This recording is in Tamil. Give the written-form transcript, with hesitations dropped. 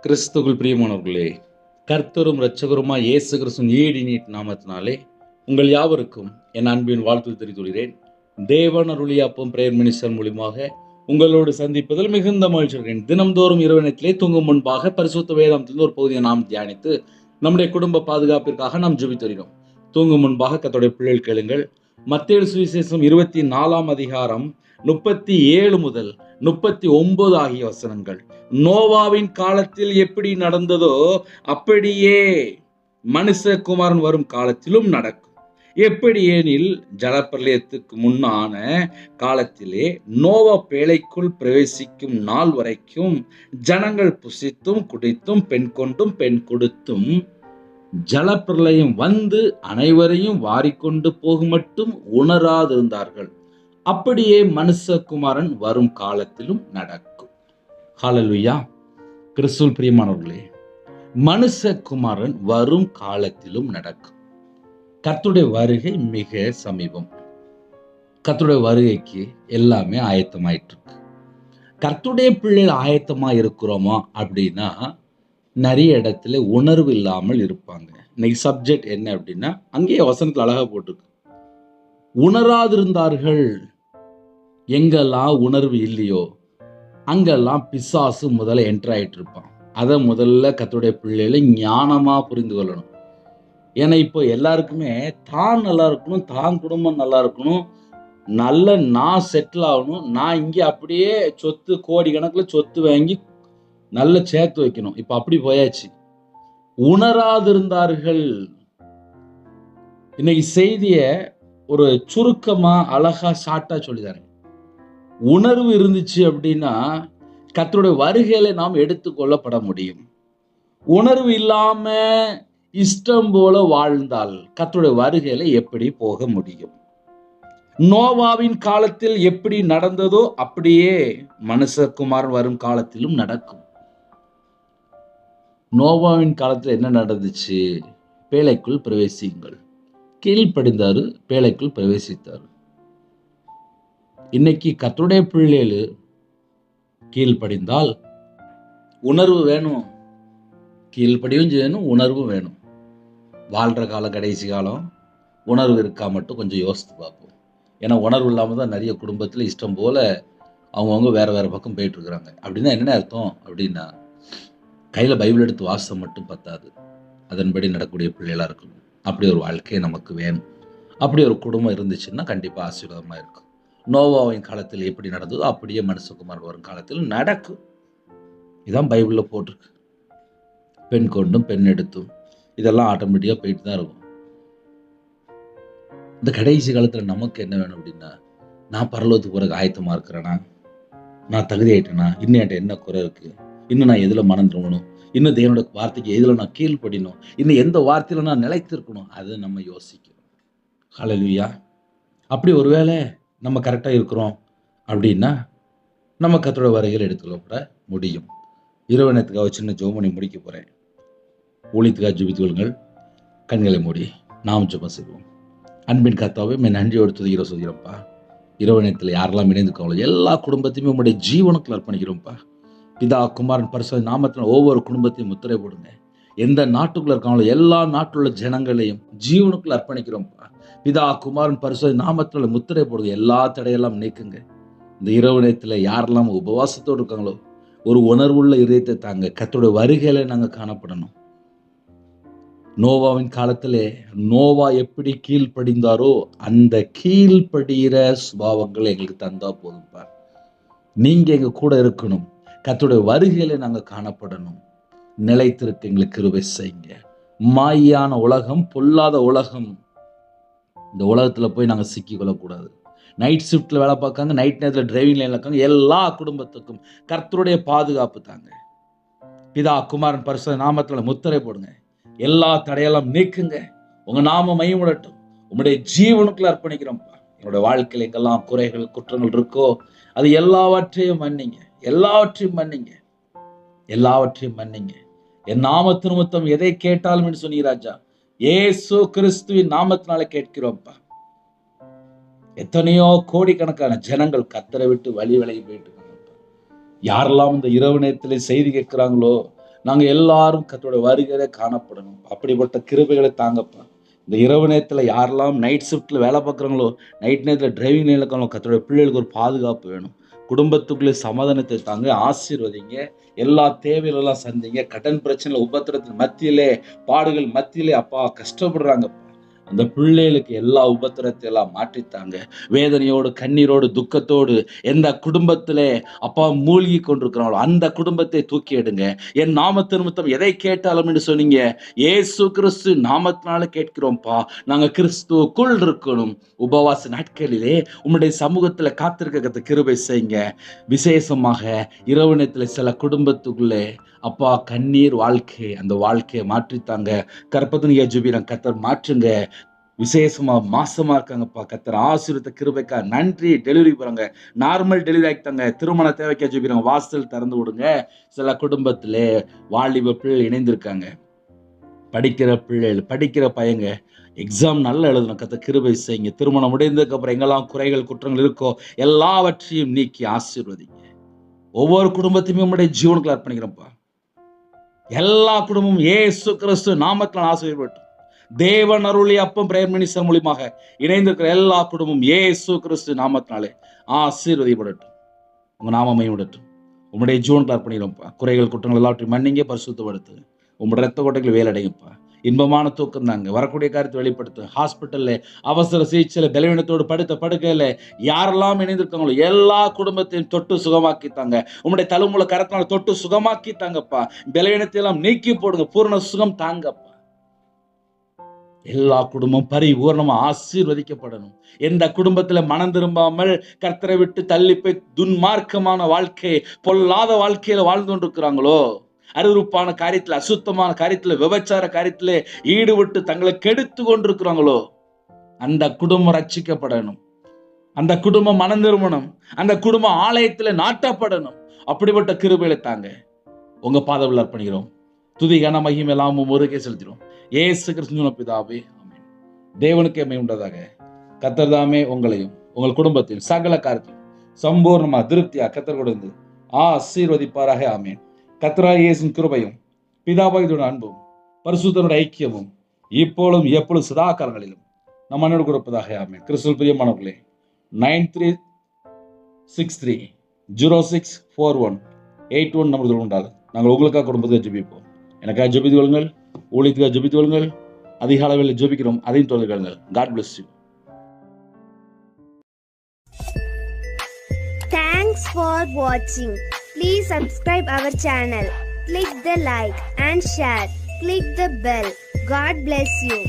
கிறிஸ்துவுக்குள் பிரியமானவர்களே, கர்த்தரும் இரட்சகருமாய் இயேசு கிறிஸ்துவின் ஈடு நீட் நாமத்தினாலே உங்கள் யாவருக்கும் என் அன்பின் வாழ்த்து தெரிவித்துள்ளேன். தேவன் அருளிய அப்பம் பிரேயர் மினிஸ்டர் மூலியமாக உங்களோடு சந்திப்பதில் மிகுந்த மகிழ்ச்சி அடைகிறேன். தினம்தோறும் இரவினத்திலே தூங்கும் முன்பாக பரிசுத்த வேதாந்தத்திலிருந்து ஒரு பகுதியை நாம் தியானித்து நம்முடைய குடும்ப பாதுகாப்பிற்காக நாம் ஜெபித்து வருகிறோம். தூங்கும் முன்பாக கர்த்தருடைய பிள்ளைகள் கேளுங்கள். மத்தேயு சுவிசேஷம் 24 அதிகாரம் 37 முதல் 39 ஆகிய வசனங்கள். நோவாவின் காலத்தில் எப்படி நடந்ததோ அப்படியே மனுஷகுமாரன் வரும் காலத்திலும் நடக்கும். எப்படி எனில், ஜலப்பிரளயத்துக்கு முன்னான காலத்திலே நோவா பேழைக்குள் பிரவேசிக்கும் நாள் வரைக்கும் ஜனங்கள் புசித்தும் குடித்தும் பெண் கொண்டும் பெண் கொடுத்தும் ஜலப்பிரளயம் வந்து அனைவரையும் வாரிக்கொண்டு போகும் மட்டும் உணராதிருந்தார்கள். அப்படியே மனுஷகுமாரன் வரும் காலத்திலும் நடக்கும். ஹல்லேலூயா. கிறிஸ்துவுக்குள் பிரியமானவர்களே, மனுஷகுமாரன் வரும் காலத்திலும் நடக்கும். கர்த்தருடைய வருகை மிக சமீபம். கர்த்தருடைய வருகைக்கு எல்லாமே ஆயத்தமாயிட்டு இருக்கு. கர்த்தருடைய பிள்ளைகள் ஆயத்தமா இருக்கிறோமா அப்படின்னா, நிறைய இடத்துல உணர்வு இல்லாமல் இருப்பாங்க. இன்னைக்கு சப்ஜெக்ட் என்ன அப்படின்னா, அங்கேயே வசனத்தில் அழகா போட்டிருக்கு, உணராதிருந்தார்கள். எங்கெல்லாம் உணர்வு இல்லையோ அங்கெல்லாம் பிசாசு முதல்ல என்டர் ஆயிட்டு இருப்பான். அதை முதல்ல கர்த்தருடைய பிள்ளைகளை ஞானமா புரிந்து கொள்ளணும். ஏன்னா இப்போ எல்லாருக்குமே தான் நல்லா இருக்கணும், தான் குடும்பம் நல்லா இருக்கணும், நல்ல நான் செட்டில் ஆகணும், நான் இங்கே அப்படியே சொத்து கோடி கணக்கில் சொத்து வாங்கி நல்ல சேர்த்து வைக்கணும். இப்போ அப்படி போயாச்சு. உணராதிருந்தார்கள். இன்னைக்கு செய்திய ஒரு சுருக்கமா அழகா ஷார்ட்டா சொல்லிதாரு. உணர்வு இருந்துச்சு அப்படின்னா கர்த்தருடைய வருகையில நாம் எடுத்துக்கொள்ளப்பட முடியும். உணர்வு இல்லாம இஷ்டம் போல வாழ்ந்தால் கர்த்தருடைய வருகையில எப்படி போக முடியும்? நோவாவின் காலத்தில் எப்படி நடந்ததோ அப்படியே மனுஷகுமாரன் வரும் காலத்திலும் நடக்கும். நோவாவின் காலத்தில் என்ன நடந்துச்சு? பேழைக்குள் பிரவேசியுங்கள். கீழ்ப்படிந்தாரு, பேழைக்குள் பிரவேசித்தார். இன்னைக்கு கர்த்தருடைய பிள்ளைகள் கீழ்ப்படிந்தால் உணர்வு வேணும், கீழ்ப்படியும் செய்யணும், உணர்வும் வேணும். வாழ்கிற காலம் கடைசி காலம், உணர்வு இருக்கா மட்டும் கொஞ்சம் யோசித்து பார்ப்போம். ஏன்னா உணர்வு இல்லாமல் தான் நிறைய குடும்பத்தில் இஷ்டம் போல் அவங்கவுங்க வேறு வேறு பக்கம் போயிட்டு இருக்கிறாங்க. அப்படின்னா என்ன அர்த்தம் அப்படின்னா, கையில் பைபிள் எடுத்து வாசம் மட்டும் பத்தாது, அதன்படி நடக்கக்கூடிய பிள்ளைகளாக இருக்கணும். அப்படி ஒரு வாழ்க்கை நமக்கு வேணும். அப்படி ஒரு குடும்பம் இருந்துச்சுன்னா கண்டிப்பாக ஆசீர்வாதமாக இருக்கும். நோவாவின் காலத்தில் எப்படி நடந்ததோ அப்படியே மனுஷகுமாரன் வரும் காலத்தில் நடக்கும். இதான் பைபிளில் போட்டிருக்கு. பெண் கொண்டும் பெண் எடுத்தும் இதெல்லாம் ஆட்டோமேட்டிக்காக போயிட்டு தான் இருக்கும். இந்த கடைசி காலத்தில் நமக்கு என்ன வேணும் அப்படின்னா, நான் பரலோகத்துக்கு போகிறதுக்கு ஆயத்தமாக இருக்கிறேனா, நான் தகுதி ஆயிட்டேனா, இன்னும் என்கிட்ட என்ன குறை இருக்குது, இன்னும் நான் எதில் மனம் திரும்பணும், இன்னும் தேவனோட வார்த்தைக்கு எதில் நான் கீழ்ப்படினோம், இன்னும் எந்த வார்த்தையில் நான் நிலைத்திருக்கணும், அதை நம்ம யோசிக்கணும். ஹல்லேலூயா. அப்படி ஒருவேளை நம்ம கரெக்டாக இருக்கிறோம் அப்படின்னா நம்ம கர்த்தருடைய வருகையில் எடுத்துக்கொள்ளப்பட முடியும். இரவனத்துக்காக சின்ன ஜெபம் முடிக்க போகிறேன். ஊழியத்துக்காக ஜெபித்துக் கொள்ளுங்கள். கண்களை மூடி நாம் ஜெபம் செய்வோம். அன்பின் கர்த்தாவே, நன்றியோடு துதிக்கிறோம் சொல்கிறோம்ப்பா. இரவனத்தில் யாரெல்லாம் இணைந்துக்கோங்களோ எல்லா குடும்பத்தையுமே உங்களுடைய ஜீவனுக்குள் அர்ப்பணிக்கிறோம்ப்பா. பிதா குமாரன் பரிசுத்த நாமத்தில் ஒவ்வொரு குடும்பத்தையும் முத்திரை போடுங்க. எந்த நாட்டுக்குள்ள இருக்காங்களோ எல்லா நாட்டில் உள்ள ஜனங்களையும் ஜீவனுக்குள் அர்ப்பணிக்கிறோம்ப்பா. பிதா குமாரன் பரிசுத்த நாமத்தில் முத்திரை போடுங்க. எல்லா தடையெல்லாம் நீக்குங்க. இந்த இரவு நேரத்தில் யாரெல்லாம் உபவாசத்தோடு இருக்காங்களோ ஒரு உணர்வுள்ள இதயத்தை தாங்க. கர்த்தருடைய வருகையில நாங்கள் காணப்படணும். நோவாவின் காலத்திலே நோவா எப்படி கீழ்ப்படிந்தாரோ அந்த கீழ்ப்படுகிற சுபாவங்களை எங்களுக்கு தந்தா போதும்பா. நீங்க எங்க கூட இருக்கணும். கர்த்தருடைய வருகையில நாங்கள் காணப்படணும். நிலைத்திருக்க எங்களுக்கு கிருபை செய்யுங்க. மாயான உலகம், பொல்லாத உலகம், இந்த உலகத்தில் போய் நாங்கள் சிக்கிக்கொள்ளக்கூடாது. நைட் ஷிஃப்ட்டில் வேலை பார்க்காங்க, நைட் நேரத்தில் டிரைவிங் லைனில் இருக்காங்க. எல்லா குடும்பத்துக்கும் கர்த்தருடைய பாதுகாப்பு தாங்க. பிதா குமாரன் பரிசுத்த நாமத்தில் முத்திரை போடுங்க. எல்லா தடையெல்லாம் நீக்குங்க. உங்கள் நாமம் மையமிடட்டும். உங்களுடைய ஜீவனுக்குள்ள அர்ப்பணிக்கிறோம்ப்பா. என்னோட வாழ்க்கையில் எங்கெல்லாம் குறைகள் குற்றங்கள் இருக்கோ அது எல்லாவற்றையும் மன்னிங்க, எல்லாவற்றையும் மன்னிங்க, எல்லாவற்றையும் மன்னிங்க. என் நாமத்து நிமித்தம் எதை கேட்டாலும் என்று சொன்னீங்க ராஜா. இயேசு கிறிஸ்துவின் நாமத்தினால கேட்கிறோம்ப்பா. எத்தனையோ கோடிக்கணக்கான ஜனங்கள் கர்த்தரை விட்டு வழி விலகி போயிட்டு இருக்காங்க. யாரெல்லாம் இந்த இரவு நேரத்தில் செய்தி கேட்கிறாங்களோ, நாங்கள் எல்லாரும் கர்த்தருடைய வருகையிலே காணப்படணும். அப்படிப்பட்ட கிருபைகளை தாங்கப்பா. இந்த இரவு நேரத்தில் யாரெல்லாம் நைட் ஷிஃப்ட்டில் வேலை பார்க்குறாங்களோ, நைட் நேரத்தில் டிரைவிங் இருக்காங்களோ, கர்த்தருடைய பிள்ளைகளுக்கு ஒரு பாதுகாப்பு வேணும். குடும்பத்துக்குள்ளே சமாதானத்தை தாங்க, ஆசீர்வதிங்க, எல்லா தேவைகளெல்லாம் சந்திங்க. கடன் பிரச்சனை உபத்திரத்தின் மத்தியிலே, பாடுகள் மத்தியிலே அப்பா கஷ்டப்படுறாங்க. அந்த பிள்ளைகளுக்கு எல்லா உபத்திரத்தை எல்லாம் மாற்றித்தாங்க. வேதனையோடு, கண்ணீரோடு, துக்கத்தோடு எந்த குடும்பத்திலே அப்பா மூழ்கி கொண்டிருக்கிறாங்களோ அந்த குடும்பத்தை தூக்கி எடுங்க. என் நாமத்து நிமித்தம் எதை கேட்டாலும் என்று சொன்னீங்க. இயேசு கிறிஸ்து நாமத்தினால கேட்கிறோம்ப்பா. நாங்கள் கிறிஸ்துவுக்குள் இருக்கணும். உபவாச நாட்களிலே உம்முடைய சமூகத்துல காத்திருக்க கிருபை செய்யுங்க. விசேஷமாக இரவு நேரத்தில் சில குடும்பத்துக்குள்ளே அப்பா கண்ணீர் வாழ்க்கை, அந்த வாழ்க்கையை மாற்றித்தாங்க. கற்பத்தினிய ஜெபிக்கிறேன், கர்த்தர் மாற்றுங்க. விசேஷமா மாசமா இருக்காங்கப்பா, கர்த்தர் ஆசீர்வதித்த கிருபைக்கா நன்றி. டெலிவரி போறாங்க, நார்மல் டெலிவரி ஆகிட்டாங்க, திருமண தேவைக்கா ஜெபிக்கிறாங்க, வாசல் திறந்து விடுங்க. சில குடும்பத்திலே வாலிப பிள்ளை இணைந்திருக்காங்க, படிக்கிற பிள்ளைகள், படிக்கிற பையங்க எக்ஸாம் நல்லா எழுதணும், கர்த்தர் கிருபை செய்யுங்க. திருமணம் முடிந்ததுக்கு அப்புறம் எங்கெல்லாம் குறைகள் குற்றங்கள் இருக்கோ எல்லாவற்றையும் நீக்கி ஆசீர்வதிங்க. ஒவ்வொரு குடும்பத்தையுமே உம்முடைய ஜீவனுக்குள்ள அர்ப்பணிக்கிறோம்ப்பா. எல்லா குடும்பமும் இயேசு கிறிஸ்து நாமத்தினால் ஆசீர்வதிக்கப்படும். தேவன் அருளிய அப்பம் பிரேயர் மினிஸ்டர் மூலமாக இணைந்திருக்கிற எல்லா குடும்பமும் இயேசு கிறிஸ்து நாமத்தினாலே ஆசீர்வதிக்கப்படட்டும். உங்க நாமம் மகிமைப்படட்டும். உம்முடைய ஜீவனுக்குள்ள அர்ப்பணிக்கிறோம்ப்பா. குறைகள் குற்றங்கள் எல்லாவற்றையும் மன்னிங்க, பரிசுத்தப்படுத்துங்க. உம்முடைய ரத்த கோட்டைகள் வேலடைங்கப்பா. இன்பமான தூக்கம் தாங்க, வரக்கூடிய காரியத்தை வெளிப்படுத்து. ஹாஸ்பிட்டல்ல அவசர சிகிச்சையில பலவீனத்தோடு படுத்த படுக்கையில யாரெல்லாம் இணைந்திருக்காங்களோ எல்லா குடும்பத்தையும் தொட்டு சுகமாக்கித்தாங்க. உம்முடைய தழுமுல கரத்தினால தொட்டு சுகமாக்கித்தாங்கப்பா. பலவீனத்தை எல்லாம் நீக்கி போடுங்க, பூர்ண சுகம் தாங்கப்பா. எல்லா குடும்பம் பரிபூர்ணமா ஆசீர்வதிக்கப்படணும். எந்த குடும்பத்துல மனம் திரும்பாமல் கர்த்தரை விட்டு தள்ளி போய் துன்மார்க்கமான வாழ்க்கை, பொல்லாத வாழ்க்கையில வாழ்ந்து கொண்டிருக்கிறாங்களோ, அருவருப்பான காரியத்துல, அசுத்தமான காரியத்துல, விபச்சார காரியத்துல ஈடுபட்டு தங்களை கெடுத்து கொண்டிருக்கிறாங்களோ, அந்த குடும்பம் ரட்சிக்கப்படணும். அந்த குடும்பம் மனம் திரும்பணும். அந்த குடும்பம் ஆலயத்துல நாட்டப்படணும். அப்படிப்பட்ட கிருபைகளை தாங்க. உங்க பாதவில் அர்ப்பணிக்கிறோம். துதி கன மகிமை எல்லாம் ஒருக்கே செலுத்திடும். இயேசு கிறிஸ்து பிதாவே, ஆமென். தேவனுக்கே மகிமை உண்டதாக. கர்த்தர் தாமே உங்களையும் உங்கள் குடும்பத்தில் சகல காரியத்திலும் சம்பூர்ணமா திருப்தியா கர்த்தர் கொடுத்து ஆசீர்வதிப்பாராக. ஆமென். கர்த்தராகிய இயேசுவின் கிருபையும் பிதாவாகிய அன்பும் பரிசுத்தருடைய ஐக்கியமும் இப்பொழுதும் எப்பொழுதும் சதா காலங்களிலும் நம் மன்னோடு கொடுப்பதாக. ஆமென். கிறிஸ்துவில் பிரியமானவர்களே, 9363064181 நம்பர் உண்டால் நாங்கள் உங்களுக்காக குடும்பத்தை ஜெபிப்போம். எனக்காக ஜெபித்து கொள்ளுங்கள், ஊழியத்துக்காக ஜெபித்து கொள்ளுங்கள். அதிக அளவில் ஜெபிக்கிறோம், அதையும் தொடர்ந்து கொள்ளுங்கள். God bless you. Thanks for watching. Please subscribe our channel. Click the like and share. Click the bell. God bless you.